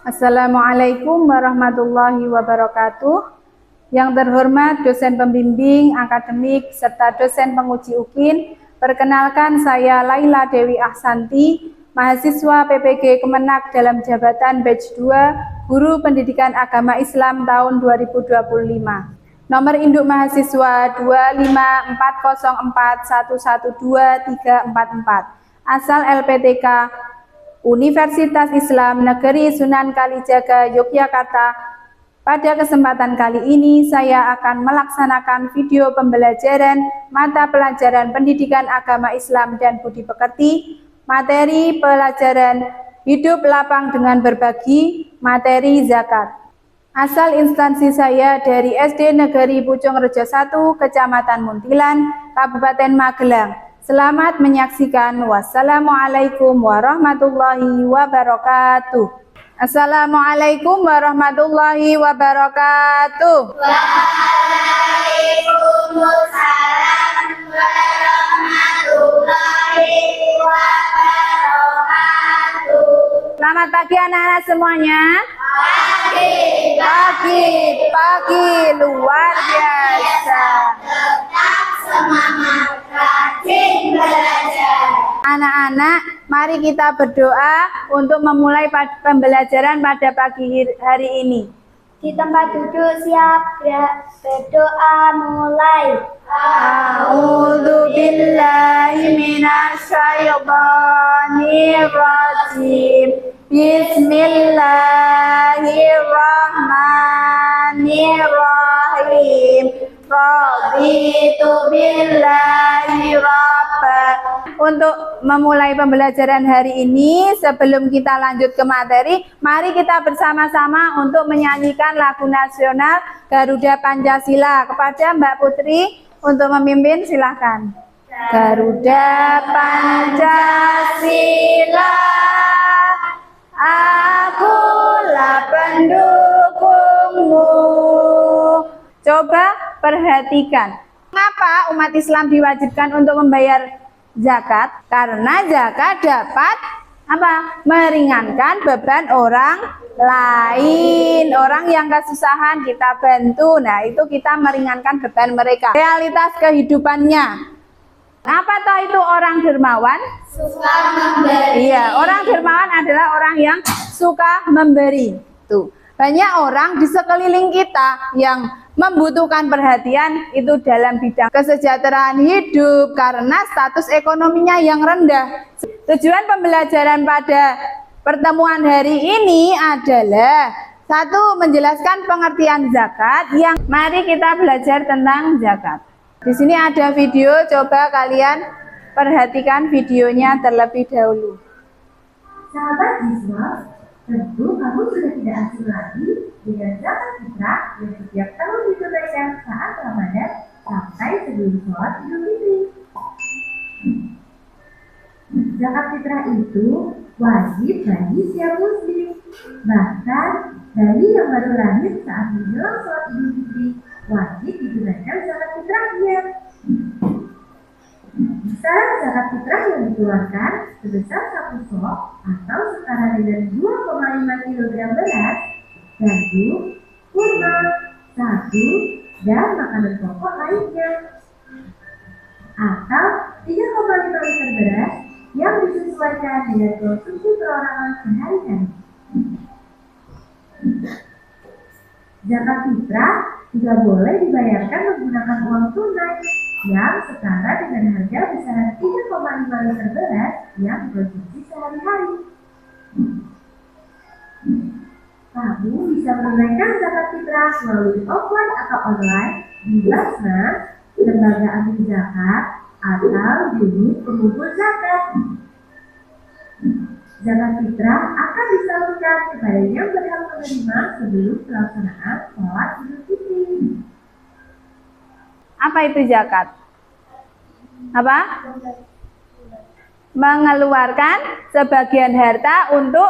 Assalamualaikum warahmatullahi wabarakatuh. Yang terhormat dosen pembimbing akademik serta dosen penguji UKIN, perkenalkan saya Laila Dewi Ahsanti, mahasiswa PPG Kemenak dalam jabatan Batch 2, Guru Pendidikan Agama Islam tahun 2025. Nomor induk mahasiswa 25404112344. Asal LPTK Universitas Islam Negeri Sunan Kalijaga, Yogyakarta. Pada kesempatan kali ini saya akan melaksanakan video pembelajaran mata pelajaran Pendidikan Agama Islam dan Budi Pekerti, materi pelajaran Hidup Lapang dengan Berbagi, materi zakat. Asal instansi saya dari SD Negeri Pucung Rejo 1, Kecamatan Muntilan, Kabupaten Magelang. Selamat menyaksikan. Wassalamualaikum warahmatullahi wabarakatuh. Assalamualaikum warahmatullahi wabarakatuh. Waalaikumsalam warahmatullahi wabarakatuh. Selamat pagi anak-anak semuanya. Pagi luar biasa. Tetap semangat, rajin belajar. Anak-anak, mari kita berdoa untuk memulai pembelajaran pada pagi hari ini. Di tempat duduk siap, berdoa mulai. A'udzu billahi minasyaitonir rajim. Bismillahirrahmanirrahim. Raditu billahi rabba. Untuk memulai pembelajaran hari ini, sebelum kita lanjut ke materi, mari kita bersama-sama untuk menyanyikan lagu nasional Garuda Pancasila. Kepada Mbak Putri untuk memimpin, silahkan. Garuda Pancasila, akulah pendukungmu. Coba perhatikan, mengapa umat Islam diwajibkan untuk membayar zakat? Karena zakat dapat meringankan beban orang lain, orang yang kesusahan kita bantu. Nah, itu kita meringankan beban mereka. Realitas kehidupannya. Apa toh itu orang dermawan? Suka memberi. Iya, orang dermawan adalah orang yang suka memberi. Tuh, banyak orang di sekeliling kita yang membutuhkan perhatian itu dalam bidang kesejahteraan hidup karena status ekonominya yang rendah. Tujuan pembelajaran pada pertemuan hari ini adalah satu, menjelaskan pengertian zakat. Yang mari kita belajar tentang zakat. Di sini ada video, coba kalian perhatikan videonya terlebih dahulu. Sahabat siswa, tentu kamu sudah tidak asing lagi dengan zakat fitrah yang setiap tahun ditunaikan saat Ramadan sampai sebelum sholat Idul Fitri. Zakat fitrah itu wajib bagi setiap muslim, bahkan bayi yang baru lahir saat menjelang sholat Idul Fitri wajib ditunaikan zakat fitrahnya. Besaran zakat fitrah yang dikeluarkan sebesar 1 sok atau setara dengan 2,5 kg beras, gandum, kurma, sagu, dan makanan pokok lainnya, atau 3,5 liter beras yang disesuaikan dengan konsumsi perorangan sehari-hari. Zakat fitrah juga boleh dibayarkan menggunakan uang tunai yang setara dengan harga besaran 3,5 liter beras yang dikonsumsi sehari-hari. Kamu bisa menunaikan zakat fitrah melalui offline atau online di Basnas, lembaga amil zakat, atau unit pengumpul zakat. Zakat fitrah akan disalurkan kepada yang berhak menerima sebelum pelaksanaan sholat Idul Fitri. Apa itu zakat? Apa? Mengeluarkan sebagian harta untuk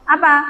apa?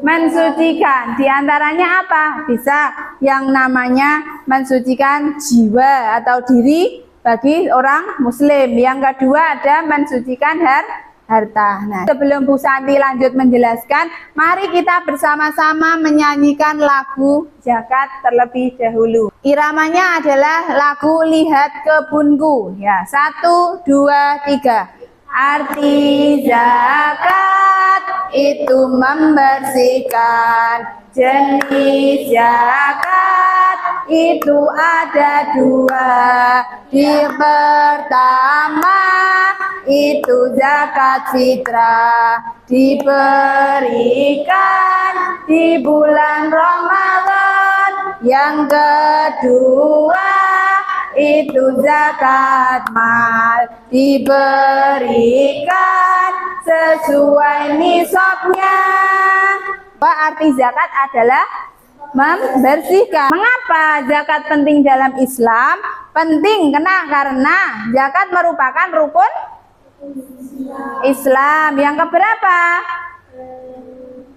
Mensucikan. Di antaranya apa? Bisa yang namanya mensucikan jiwa atau diri bagi orang muslim. Yang kedua ada mensucikan harta. harta. Nah, sebelum Bu Santi lanjut menjelaskan, mari kita bersama-sama menyanyikan lagu zakat terlebih dahulu. Iramanya adalah lagu Lihat Kebunku. Ya, 1, 2, 3. Arti zakat itu membersihkan, jenis zakat itu ada 2. Di pertama itu zakat fitrah, diberikan di bulan Ramadan. Yang kedua itu zakat mal, diberikan sesuai nisabnya. Arti zakat adalah membersihkan. Mengapa zakat penting dalam Islam? Penting karena zakat merupakan rukun Islam. Yang keberapa?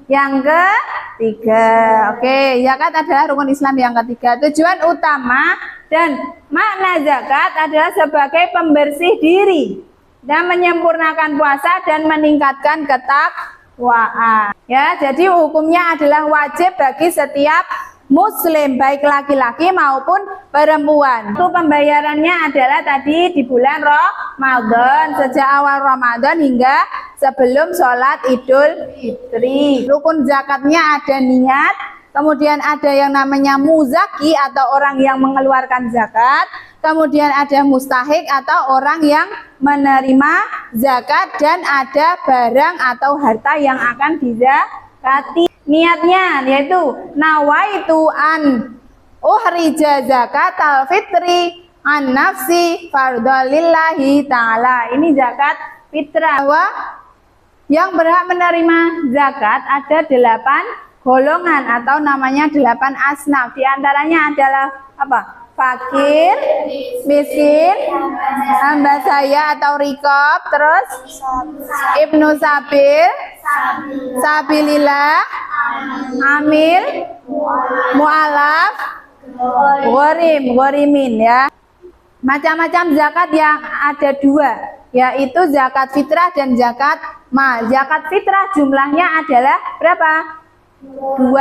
Yang ketiga. Oke, zakat adalah rukun Islam yang ketiga. Tujuan utama dan makna zakat adalah sebagai pembersih diri dan menyempurnakan puasa dan meningkatkan ketakwaan. Ya, jadi hukumnya adalah wajib bagi setiap Muslim, baik laki-laki maupun perempuan. Itu pembayarannya adalah tadi di bulan Ramadan, sejak awal Ramadan hingga sebelum sholat Idul Fitri. Rukun zakatnya ada niat, kemudian ada yang namanya muzaki atau orang yang mengeluarkan zakat, kemudian ada mustahik atau orang yang menerima zakat, dan ada barang atau harta yang akan dizakati. Niatnya yaitu nawaitu an uhrija zakat al-fitri an nafsi fardhalillahi ta'ala. Ini zakat fitrah. Bahwa yang berhak menerima zakat ada 8 golongan atau namanya 8 asnaf. Di antaranya adalah apa? Fakir, miskin, hamba saya atau rikob, terus ibnu sabil, sabilillah, amil, mu'alaf, ghorimin ya. Macam-macam zakat yang ada 2, yaitu zakat fitrah dan zakat mal. Zakat fitrah jumlahnya adalah berapa? 2,5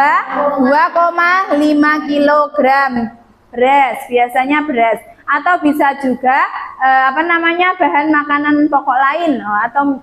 kilogram beras, biasanya beras, atau bisa juga bahan makanan pokok lain, atau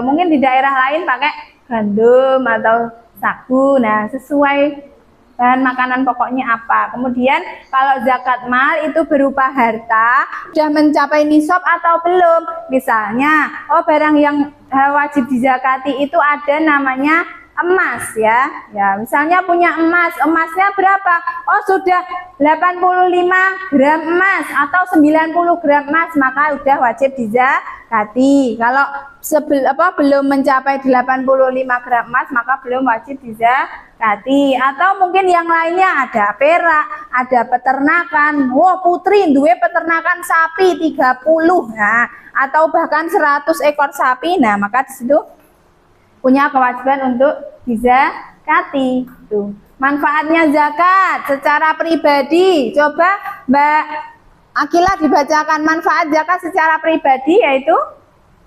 mungkin di daerah lain pakai gandum atau sagu. Nah, sesuai bahan makanan pokoknya apa. Kemudian kalau zakat mal itu berupa harta, sudah mencapai nisab atau belum. Misalnya, barang yang wajib dizakati itu ada namanya emas ya. Ya, misalnya punya emas, emasnya berapa? Oh, sudah 85 gram emas atau 90 gram emas, maka sudah wajib dizakati. Kalau belum mencapai 85 gram emas, maka belum wajib dizakati. Atau mungkin yang lainnya ada perak, ada peternakan. Wah, putri duwe peternakan sapi 30. Nah, atau bahkan 100 ekor sapi. Nah, maka di situ punya kewajiban untuk dizakati. Tuh. Manfaatnya zakat secara pribadi. Coba Mbak Akila dibacakan manfaat zakat secara pribadi, yaitu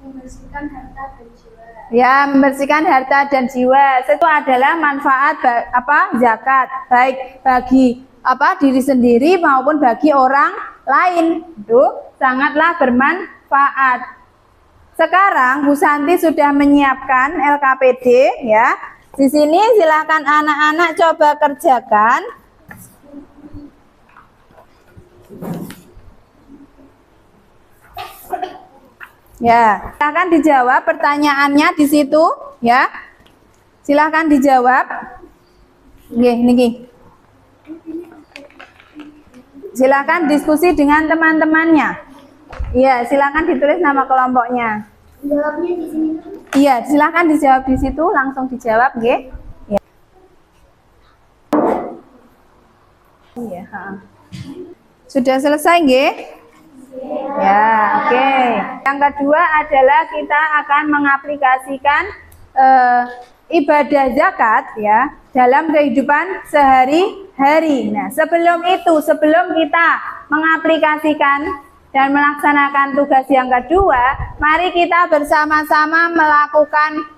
membersihkan harta dan jiwa. Ya, membersihkan harta dan jiwa. Itu adalah manfaat zakat, baik bagi diri sendiri maupun bagi orang lain. Itu sangatlah bermanfaat. Sekarang Bu Santi sudah menyiapkan LKPD ya. Di sini silakan anak-anak coba kerjakan. Ya, silakan dijawab pertanyaannya di situ ya. Silakan dijawab. Nggih, niki. Silakan diskusi dengan teman-temannya. Iya, silakan ditulis nama kelompoknya. Jawabnya di sini. Iya, silakan dijawab di situ, langsung dijawab, nggih. Ya. Iya, sudah selesai, nggih? Ya, oke. Yang kedua adalah kita akan mengaplikasikan ibadah zakat ya dalam kehidupan sehari-hari. Nah, sebelum kita mengaplikasikan dan melaksanakan tugas yang kedua, mari kita bersama-sama melakukan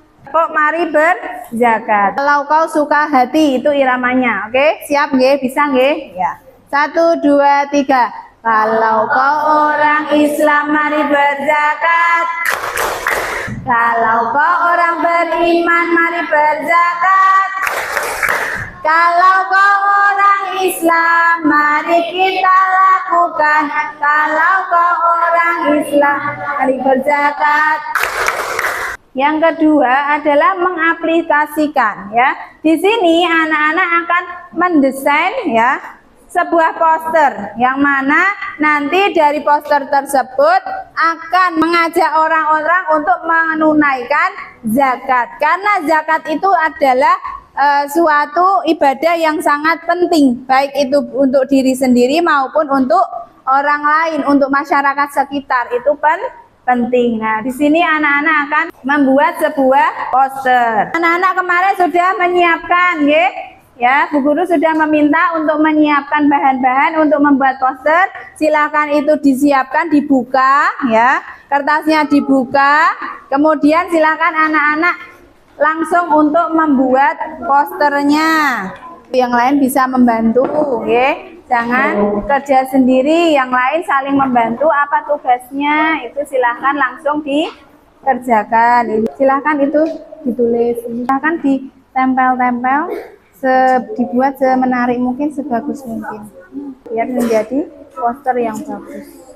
mari berzakat. Kalau kau suka hati, itu iramanya. Oke, siap nggih? Bisa nggih? Ya. 1, 2, 3. Kalau kau orang Islam, mari berzakat. Kalau kau orang beriman, mari berzakat. Kalau kau orang Islam, mari kita lakukan. Kalau kau orang Islam, mari berzakat. Yang kedua adalah mengaplikasikan, ya. Di sini anak-anak akan mendesain, ya, sebuah poster yang mana nanti dari poster tersebut akan mengajak orang-orang untuk menunaikan zakat, karena zakat itu adalah suatu ibadah yang sangat penting, baik itu untuk diri sendiri maupun untuk orang lain, untuk masyarakat sekitar, itu penting. Nah, di sini anak-anak akan membuat sebuah poster. Anak-anak kemarin sudah menyiapkan, ya, Bu Guru sudah meminta untuk menyiapkan bahan-bahan untuk membuat poster. Silakan itu disiapkan, dibuka, ya, kertasnya dibuka. Kemudian silakan anak-anak langsung untuk membuat posternya. Yang lain bisa membantu, jangan kerja sendiri, yang lain saling membantu. Apa tugasnya itu silahkan langsung dikerjakan. Silahkan itu ditulis, silahkan ditempel-tempel, dibuat semenarik mungkin, sebagus mungkin, biar menjadi poster yang bagus.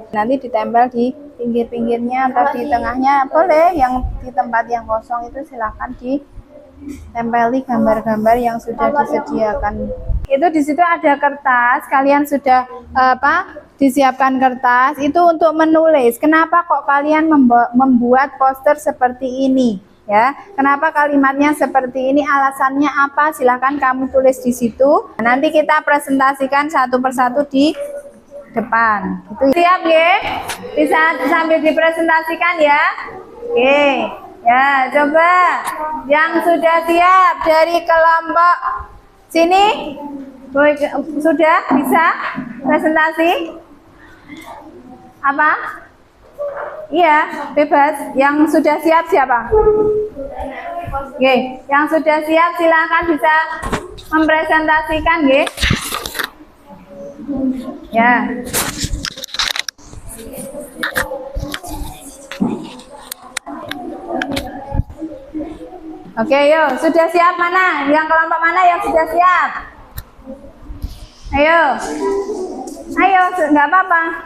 Nanti ditempel di pinggir-pinggirnya atau di tengahnya, boleh. Yang di tempat yang kosong itu silahkan ditempeli gambar-gambar yang sudah disediakan. Itu di situ ada kertas, kalian sudah disiapkan kertas itu untuk menulis. Kenapa kok kalian membuat poster seperti ini? Ya, kenapa kalimatnya seperti ini? Alasannya apa? Silahkan kamu tulis di situ. Nanti kita presentasikan satu persatu di depan. Itu siap, ya? Bisa sambil dipresentasikan, ya? Oke, ya, coba yang sudah siap dari kelompok sini, sudah bisa presentasi? Apa? Iya, bebas. Yang sudah siap siapa? Oke, yang sudah siap silakan bisa mempresentasikan, ya. Oke, yuk, sudah siap mana? Yang kelompok mana yang sudah siap? Ayo, nggak apa-apa.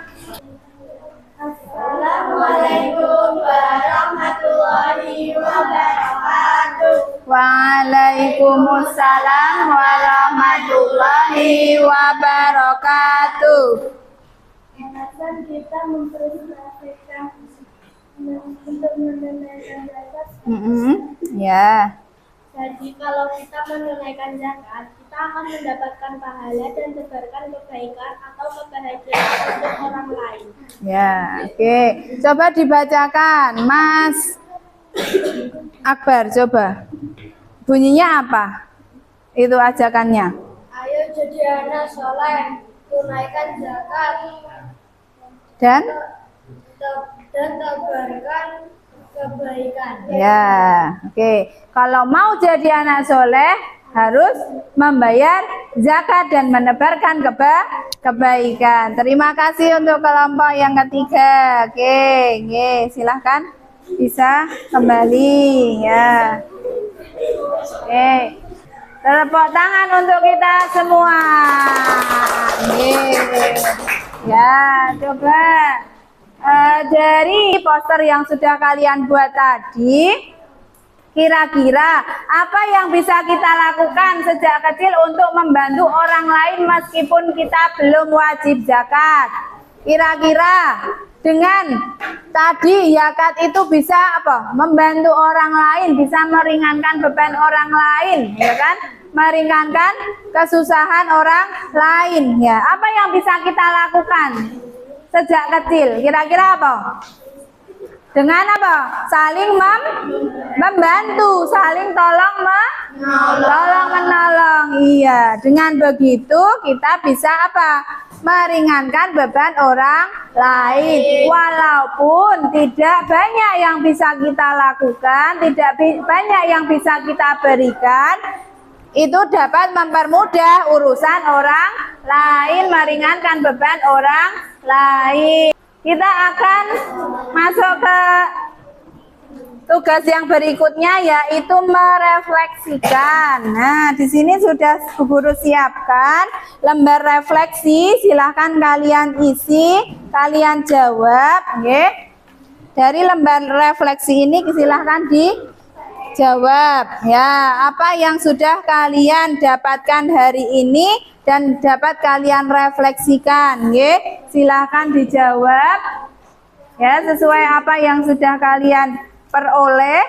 Assalamualaikum warahmatullahi wabarakatuh. Waalaikumsalam warahmatullahi wabarakatuh. Alasan kita mempresentasikan untuk menunaikan zakat. Ya. Jadi kalau kita menunaikan zakat, kita akan mendapatkan pahala dan sebarkan kebaikan atau kebahagiaan untuk orang lain. Ya, oke. Coba dibacakan, Mas Akbar, coba. Bunyinya apa? Itu ajakannya. Ayo jadi anak soleh, tunaikan zakat, Dan tebarkan kebaikan. ya, oke. Kalau mau jadi anak soleh, harus membayar zakat dan menebarkan kebaikan. Terima kasih untuk kelompok yang ketiga. Oke, silahkan bisa kembali, ya. Oke, tepuk tangan untuk kita semua. Ya, coba dari poster yang sudah kalian buat tadi, kira-kira apa yang bisa kita lakukan sejak kecil untuk membantu orang lain meskipun kita belum wajib zakat? Kira-kira dengan tadi zakat itu bisa apa? Membantu orang lain, bisa meringankan beban orang lain, ya kan? Meringankan kesusahan orang lain, ya. Apa yang bisa kita lakukan sejak kecil? Kira-kira apa? Dengan apa? Saling membantu, saling tolong menolong. Iya, dengan begitu kita bisa apa? Meringankan beban orang lain. Walaupun tidak banyak yang bisa kita lakukan, tidak banyak yang bisa kita berikan, itu dapat mempermudah urusan orang lain, meringankan beban orang lain. Kita akan masuk ke tugas yang berikutnya, yaitu merefleksikan. Nah, di sini sudah guru siapkan lembar refleksi. Silahkan kalian isi, kalian jawab. Dari lembar refleksi ini silahkan dijawab. Ya, apa yang sudah kalian dapatkan hari ini dan dapat kalian refleksikan. Silahkan dijawab. Ya, sesuai apa yang sudah kalian peroleh.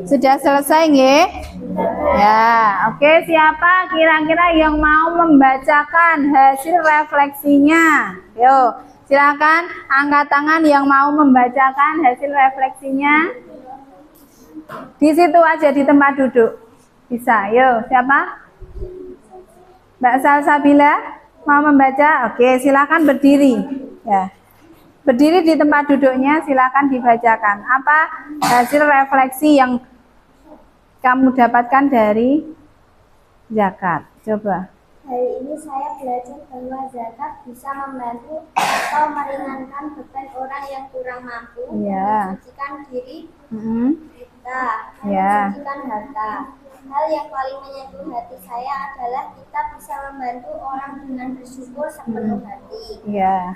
Sudah selesai nggih? Ya, oke, siapa kira-kira yang mau membacakan hasil refleksinya? Yo, silakan angkat tangan yang mau membacakan hasil refleksinya. Di situ aja di tempat duduk. Bisa. Yo, siapa? Mbak Salsabila mau membaca? Oke, silakan berdiri. Ya. Berdiri di tempat duduknya, silakan dibacakan. Apa hasil refleksi yang kamu dapatkan dari zakat? Coba. Hari ini saya belajar bahwa zakat bisa membantu atau meringankan beban orang yang kurang mampu, mensucikan diri kita, mensucikan harta. Hal yang paling menyentuh hati saya adalah kita bisa membantu orang dengan bersyukur sepenuh hati.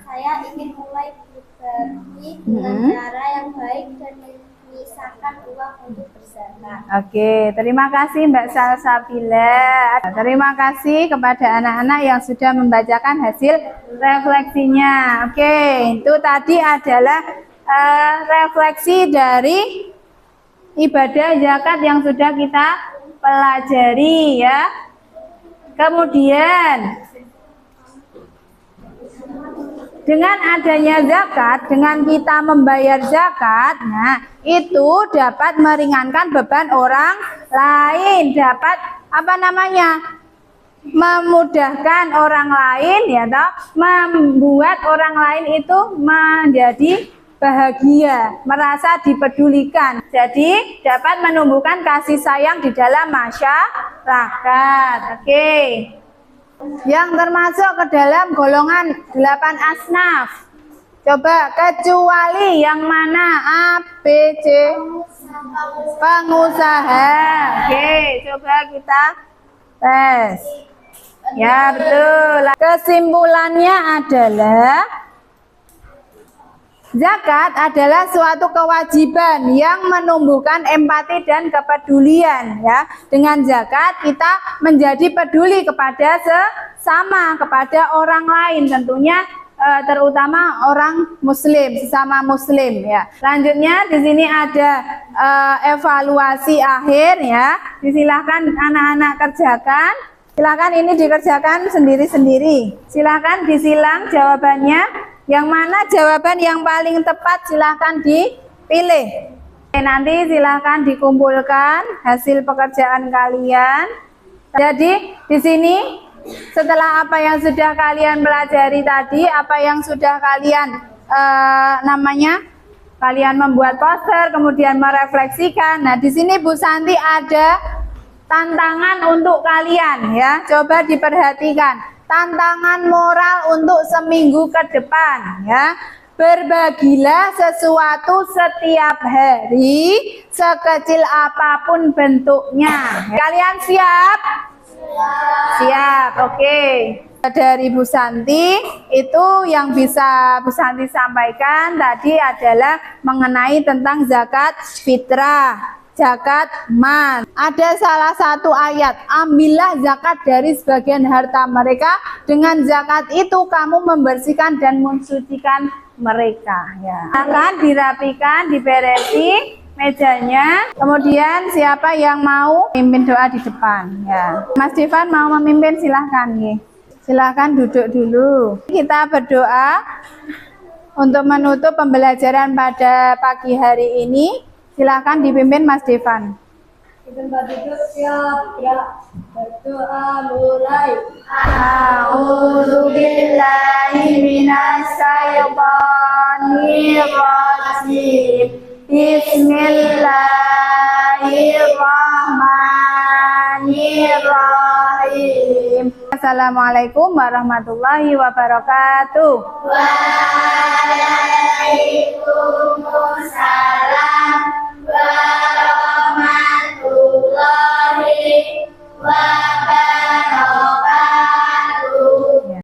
Saya ingin mulai berbagi dengan cara yang baik dan menyisakan uang untuk berzakat. Oke, terima kasih Mbak Salsabila. Terima kasih kepada anak-anak yang sudah membacakan hasil refleksinya. Oke, itu tadi adalah refleksi dari ibadah zakat yang sudah kita pelajari ya. Kemudian dengan adanya zakat, dengan kita membayar zakat, nah itu dapat meringankan beban orang lain, dapat apa namanya? Memudahkan orang lain ya toh, membuat orang lain itu menjadi bahagia, merasa dipedulikan. Jadi dapat menumbuhkan kasih sayang di dalam masyarakat. Oke. Yang termasuk ke dalam golongan 8 asnaf. Coba, kecuali yang mana? A, B, C. Pengusaha. Oke, coba kita tes. Ya, betul. Kesimpulannya adalah zakat adalah suatu kewajiban yang menumbuhkan empati dan kepedulian ya. Dengan zakat kita menjadi peduli kepada sesama, kepada orang lain, tentunya terutama orang muslim, sesama muslim ya. Selanjutnya di sini ada evaluasi akhir ya. Disilahkan anak-anak kerjakan. Silakan ini dikerjakan sendiri-sendiri. Silakan disilang jawabannya. Yang mana jawaban yang paling tepat silahkan dipilih. Nanti silahkan dikumpulkan hasil pekerjaan kalian. Jadi di sini setelah apa yang sudah kalian pelajari tadi, apa yang sudah kalian kalian membuat poster, kemudian merefleksikan. Nah di sini Bu Santi ada tantangan untuk kalian ya. Coba diperhatikan. Tantangan moral untuk seminggu ke depan ya. Berbagilah sesuatu setiap hari, sekecil apapun bentuknya. Kalian siap? Siap, oke. Dari Bu Santi, itu yang bisa Bu Santi sampaikan tadi adalah mengenai tentang zakat fitrah. Zakat mal. Ada salah satu ayat, ambillah zakat dari sebagian harta mereka, dengan zakat itu kamu membersihkan dan mensucikan mereka ya. Akan dirapikan, diberesi mejanya. Kemudian siapa yang mau memimpin doa di depan ya. Mas Devan mau memimpin, silahkan ya. Silahkan duduk dulu. Kita berdoa untuk menutup pembelajaran pada pagi hari ini. Silakan dipimpin Mas Devan. tempat duduk siap, gerak, berdoa mulai. A'udzu billahi minasyaitonir rajim. Bismillahirrahmanirrahim. Assalamualaikum warahmatullahi wabarakatuh. Waalaikumsalam